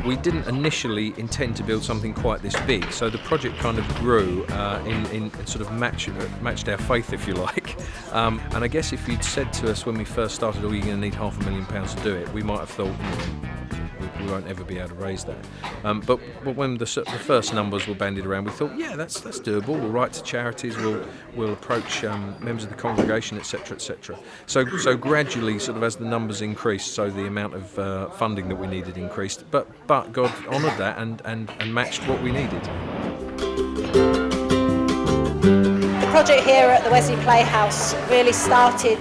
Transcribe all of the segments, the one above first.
we didn't initially intend to build something quite this big, so the project kind of grew in sort of matched our faith, if you like. And I guess if you'd said to us when we first started, "Oh, you're going to need £500,000 to do it," we might have thought, we won't ever be able to raise that. But when the first numbers were bandied around, we thought, yeah, that's doable. We'll write to charities, we'll approach members of the congregation, etc., etc. So gradually, sort of as the numbers increased, so the amount of funding that we needed increased. But God honoured that and matched what we needed. The project here at the Wesley Playhouse really started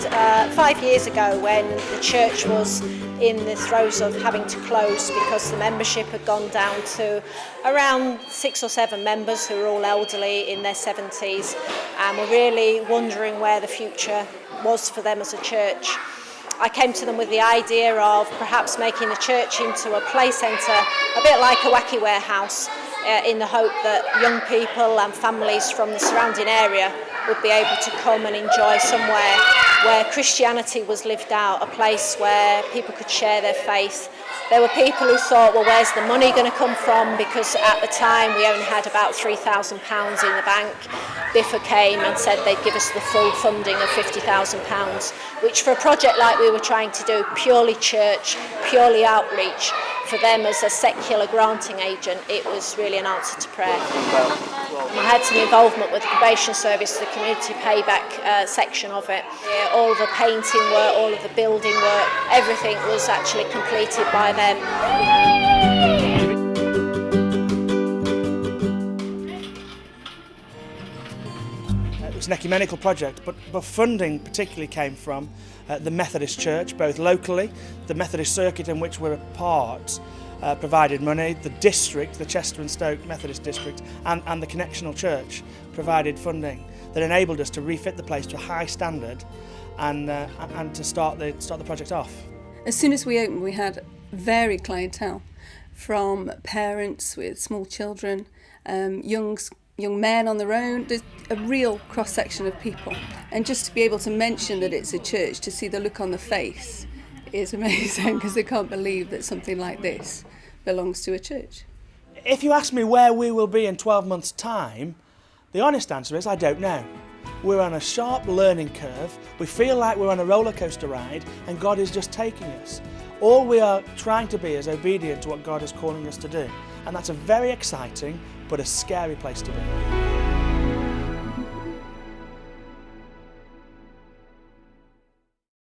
5 years ago when the church was in the throes of having to close because the membership had gone down to around 6 or 7 members who were all elderly in their 70s, and were really wondering where the future was for them as a church. I came to them with the idea of perhaps making the church into a play centre, a bit like a wacky warehouse, in the hope that young people and families from the surrounding area would be able to come and enjoy somewhere where Christianity was lived out, a place where people could share their faith. There were people who thought, well, where's the money going to come from? Because at the time we only had about £3,000 in the bank. Biffa came and said they'd give us the full funding of £50,000, which for a project like we were trying to do, purely church, purely outreach, for them as a secular granting agent, it was really an answer to prayer. I had some involvement with the probation service, the community payback section of it. Yeah, all the painting work, all of the building work, everything was actually completed by them. It was an ecumenical project, but funding particularly came from the Methodist Church, both locally, the Methodist circuit in which we're a part, provided money, the district, the Chester and Stoke Methodist District, and the Connectional Church provided funding that enabled us to refit the place to a high standard and to start the project off. As soon as we opened, we had varied clientele, from parents with small children, young men on their own. There's a real cross-section of people, and just to be able to mention that it's a church, to see the look on the face is amazing, because they can't believe that something like this belongs to a church. If you ask me where we will be in 12 months' time, the honest answer is I don't know. We're on a sharp learning curve. We feel like we're on a roller coaster ride and God is just taking us. All we are trying to be is obedient to what God is calling us to do. And that's a very exciting but a scary place to be.